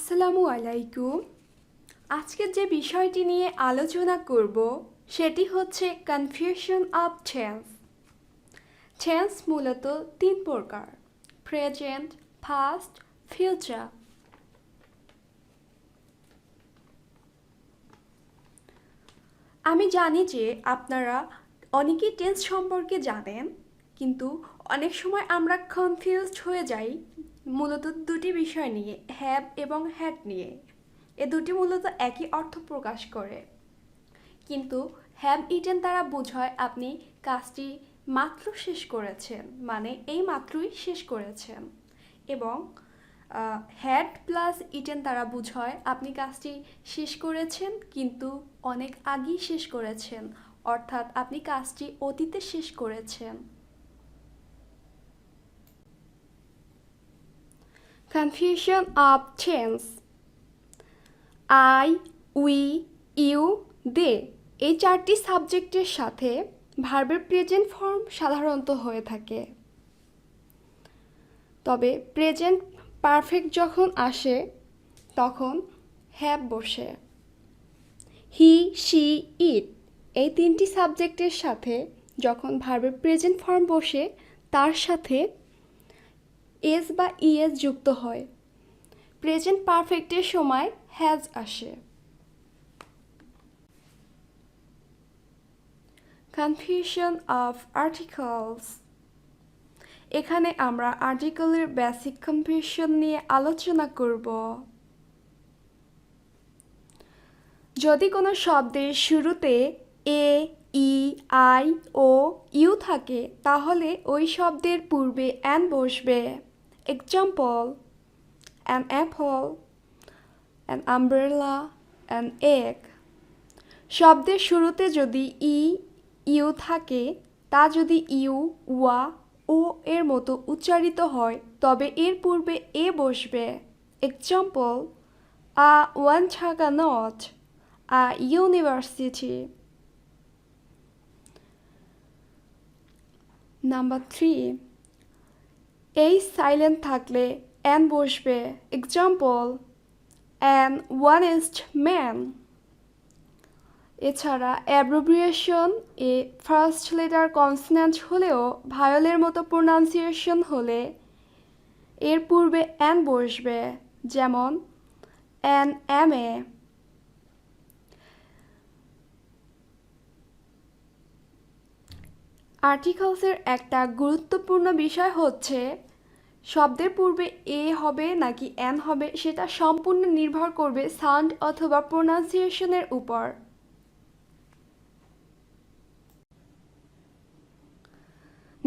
আসসালামু আলাইকুম। আজকে যে বিষয়টি নিয়ে আলোচনা করব সেটি হচ্ছে কনফিউশন অফ টেন্স। টেন্স মূলত তিন প্রকার: প্রেজেন্ট, পাস্ট, ফিউচার। আমি জানি যে আপনারা অনেকেই টেন্স সম্পর্কে জানেন, কিন্তু অনেক সময় আমরা কনফিউজড হয়ে যাই মূলত দুটি বিষয় নিয়ে, হ্যাভ এবং হ্যাড নিয়ে। এ দুটি মূলত একই অর্থ প্রকাশ করে, কিন্তু হ্যাভ ইটেন দ্বারা বোঝায় আপনি কাজটি মাত্র শেষ করেছেন, মানে এই মাত্রই শেষ করেছেন, এবং হ্যাড প্লাস ইটেন দ্বারা বোঝায় আপনি কাজটি শেষ করেছেন কিন্তু অনেক আগেই শেষ করেছেন, অর্থাৎ আপনি কাজটি অতীতে শেষ করেছেন। Confusion of tense: I, we, you, they এই চারটি সাবজেক্টের সাথে ভার্বের প্রেজেন্ট ফর্ম সাধারণত হয়ে থাকে। তবে প্রেজেন্ট পারফেক্ট যখন আসে তখন হ্যাভ বসে। হি, শি, ইট এই তিনটি সাবজেক্টের সাথে যখন ভার্বের প্রেজেন্ট ফর্ম বসে তার সাথে এস বা ইএস যুক্ত হয়। প্রেজেন্ট পারফেক্টের সময় হ্যাজ আসে। কনফিউশন অফ আর্টিকেলস: এখানে আমরা আর্টিকেলের বেসিক কনফিউশন নিয়ে আলোচনা করব। যদি কোনো শব্দের শুরুতে এ, ই, আই ও ইউ থাকে তাহলে ওই শব্দের পূর্বে অ্যান বসবে। Example: an Apple, an umbrella, an egg. শব্দের শুরুতে যদি ই, ইউ থাকে, তা যদি ইউ, ওয়া, ও এর মতো উচ্চারিত হয় তবে এর পূর্বে এ বসবে। এক্সাম্পল: আ ওয়ানছাগানট, আ ইউনিভার্সিটি। নাম্বার 3, এই সাইলেন্ট থাকলে অ্যান বসবে। Example: an honest man. এছাড়া অ্যাব্রিভিয়েশন এ ফার্স্ট লেটার কনসোন্যান্ট হলেও ভায়োলের মতো প্রোনাউন্সিয়েশন হলে এর পূর্বে অ্যান বসবে, যেমন অ্যান এমএ। আর্টিকেলসের একটা গুরুত্বপূর্ণ বিষয় হচ্ছে শব্দের পূর্বে এ হবে নাকি অ্যান হবে সেটা সম্পূর্ণ নির্ভর করবে সাউন্ড অথবা প্রোনাউন্সিয়েশনের উপর।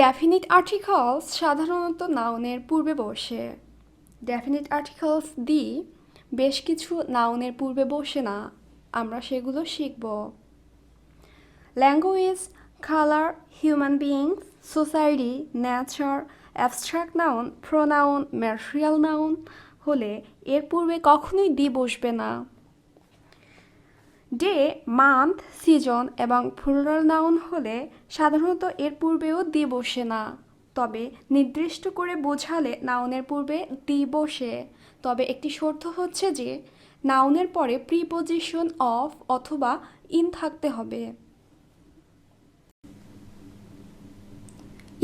ডেফিনিট আর্টিকেলস সাধারণত নাউনের পূর্বে বসে। ডেফিনিট আর্টিকেলস দি বেশ কিছু নাউনের পূর্বে বসে না, আমরা সেগুলো শিখব। Language, colour, human beings, society, nature, abstract noun, pronoun, material noun হলে এর পূর্বে কখনোই দি বসবে না। ডে, মান্থ, সিজন এবং প্লুরাল নাউন হলে সাধারণত এর পূর্বেও দি বসে না, তবে নির্দিষ্ট করে বোঝালে নাউনের পূর্বে দি বসে। তবে একটি শর্ত হচ্ছে যে নাউনের পরে প্রিপোজিশন অফ অথবা ইন থাকতে হবে।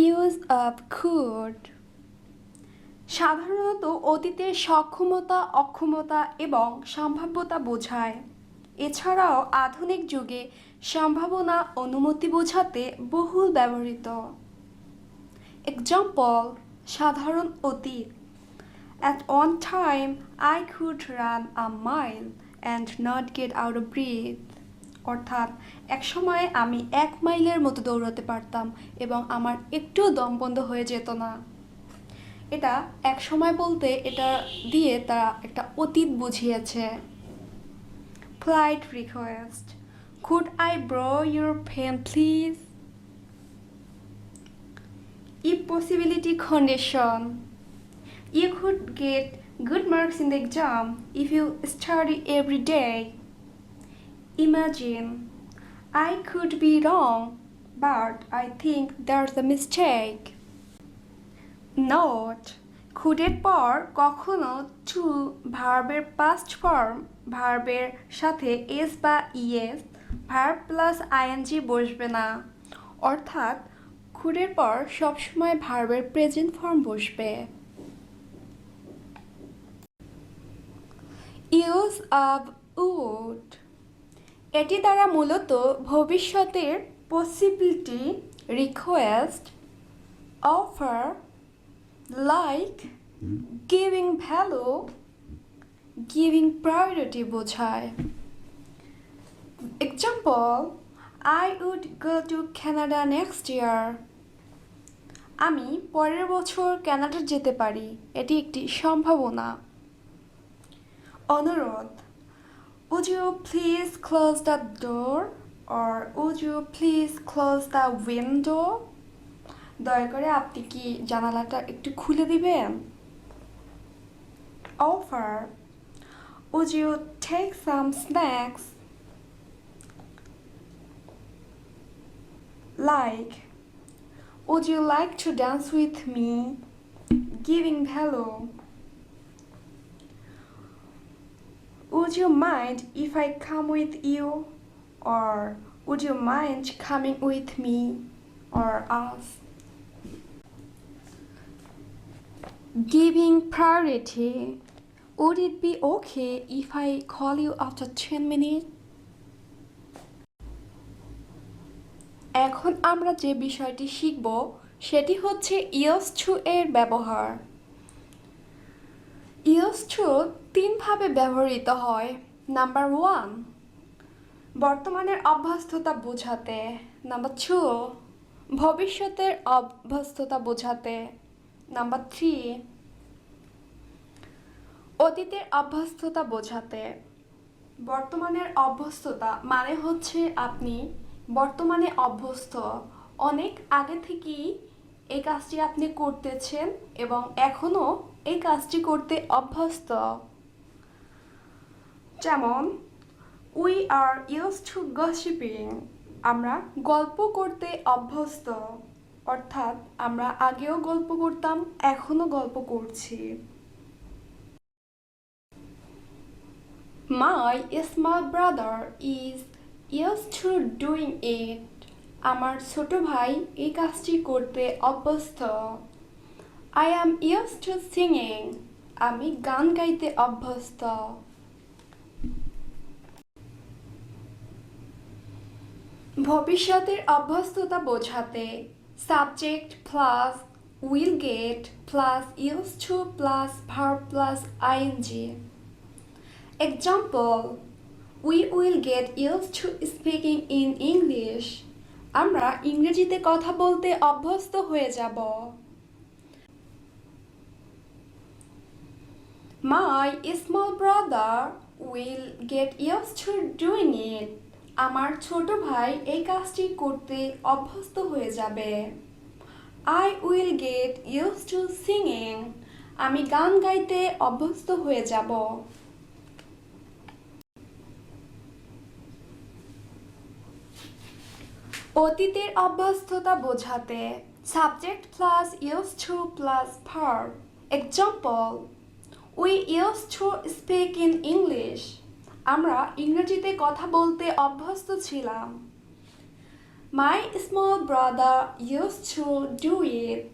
ইউজ অফ কুড সাধারণত অতীতের সক্ষমতা, অক্ষমতা এবং সম্ভাব্যতা বোঝায়। এছাড়াও আধুনিক যুগে সম্ভাবনা, অনুমতি বোঝাতে বহুল ব্যবহৃত। এক্সাম্পল: সাধারণ অতীত: At one time I could run a mile and not get out of breath. অর্থাৎ এক সময়ে আমি 1 মাইলের মতো দৌড়াতে পারতাম এবং আমার একটুও দম বন্ধ হয়ে যেত না। এটা এক সময় বলতে এটা দিয়ে তারা একটা অতীত বুঝিয়েছে। Polite request: Could I borrow your pen please? Impossibility condition: You could get good marks in the exam if you study every day. Imagine: I could be wrong, but I think there's a mistake. Note: খুডের পর কখনো two ভার্বের past form ভার্বের সাথে S বা ES verb plus ING বসবে না, অর্থাৎ খুডের পর সবসময় ভার্বের প্রেজেন্ট ফর্ম বসবে। ইউজ অফ উড, এটি দ্বারা মূলত ভবিষ্যতের possibility, request, offer, like, giving value, giving priority বোঝায়। Example, I would go to Canada next year, আমি পরের বছর কানাডা যেতে পারি, এটি একটি সম্ভাবনা। অনুরোধ, would you please close the door or would you please close the window, দয়া করে আপনি কি জানালাটা একটু খুলে দিবেন। Offer, would you take some snacks, like, would you like to dance with me, giving value, would you mind if I come with you or would you mind coming with me or us, giving priority, would it be okay if I call you after 10 minutes? এখন আমরা যে বিষয়টি শিখব সেটি হচ্ছে use to এর ব্যবহার। Use to তিনভাবে ব্যবহৃত হয়। নাম্বার 1, বর্তমানের অভ্যস্ততা বোঝাতে। নাম্বার 2, ভবিষ্যতের অভ্যস্ততা বোঝাতে। নাম্বার 3, অতীতের অভ্যস্ততা বোঝাতে। বর্তমানের অভ্যস্ততা মানে হচ্ছে আপনি বর্তমানে অভ্যস্ত, অনেক আগে থেকেই এই কাজটি আপনি করতেছেন এবং এখনও এই কাজটি করতে অভ্যস্ত। যেমন, we are use to gossiping, আমরা গল্প করতে অভ্যস্ত, অর্থাৎ আমরা আগেও গল্প করতাম, এখনও গল্প করছি। My small brother is use to doing it, আমার ছোট ভাই এই কাজটি করতে অভ্যস্ত। I am use to singing, আমি গান গাইতে অভ্যস্ত। ভবিষ্যতের অভ্যস্ততা বোঝাতে subject plus will get plus use to plus verb plus I N G. Example, we will get use to speaking in English, আমরা ইংরেজিতে কথা বলতে অভ্যস্ত হয়ে যাব। My small brother will get use to doing it, আমার ছোট ভাই এই কাজটি করতে অভ্যস্ত হয়ে যাবে। I will get use to singing, আমি গান গাইতে অভ্যস্ত হয়ে যাব। অতীতের অভ্যস্ততা বোঝাতে subject plus use to plus verb. Example, we use to speak in English, আমরা ইংরেজিতে কথা বলতে অভ্যস্ত ছিলাম। মাই small brother use to do it,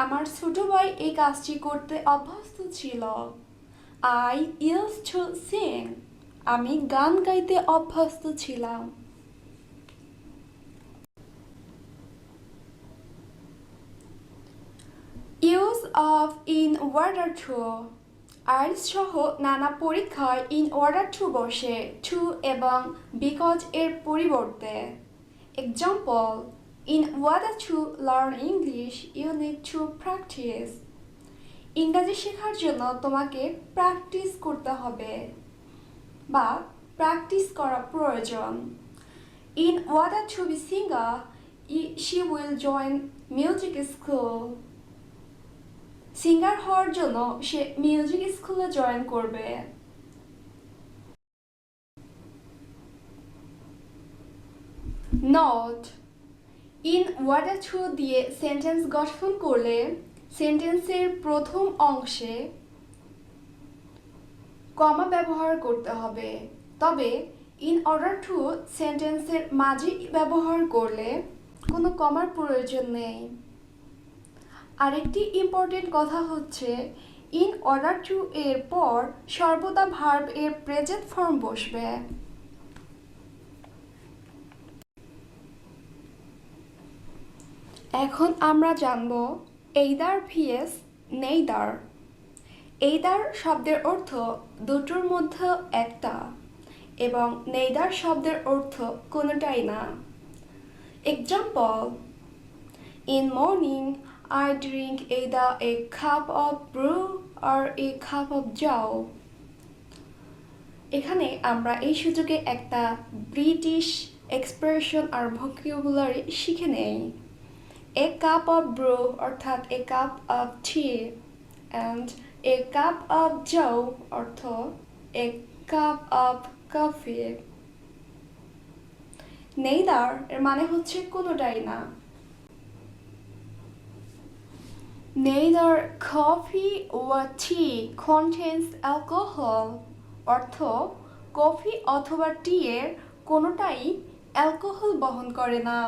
আমার ছোট ভাই এই কাজটি করতে অভ্যস্ত ছিল। আই ইউজ টু সিং, আমি গান গাইতে অভ্যস্ত ছিলাম। Use of in order to, IELTS সহ নানা পরীক্ষায় ইন অর্ডার টু বসে টু এবং বিকজ এর পরিবর্তে। Example, in order to learn English you need to practise, ইংরাজি শেখার জন্য তোমাকে প্র্যাকটিস করতে হবে বা প্র্যাকটিস করা প্রয়োজন। In order to be singer she will join music school, singer হওয়ার জন্য সে মিউজিক স্কুলে জয়েন করবে। নোট, ইন অর্ডার টু দিয়ে সেন্টেন্স গঠন করলে সেন্টেন্সের প্রথম অংশে কমা ব্যবহার করতে হবে, তবে ইন অর্ডার টু সেন্টেন্সের মাঝে ব্যবহার করলে কোনো কমার প্রয়োজন নেই। আরেকটি ইম্পর্টেন্ট কথা হচ্ছে ইন অর্ডার টু এর পর সর্বদা ভার্ব এর প্রেজেন্ট ফর্ম বসবে। এখন আমরা জানব এইদার ভিএস নেইদার। এইদার শব্দের অর্থ দুটোর মধ্যে একটা এবং নেইদার শব্দের অর্থ কোনোটাই না। Example, in morning I drink either a cup of brew or a cup of joe. এখানে আমরা এই সুযোগে একটা ব্রিটিশ এক্সপ্রেশন আর ভোকাবুলারি শিখে নেই। A cup of brew অর্থাৎ a cup of tea and a cup of joe অর্থ a cup of coffee. Neither এর মানে হচ্ছে কোনোটাই না। Neither coffee or tea contains alcohol অর্থ কফি অথবা টি এর কোনোটাই অ্যালকোহল বহন করে না।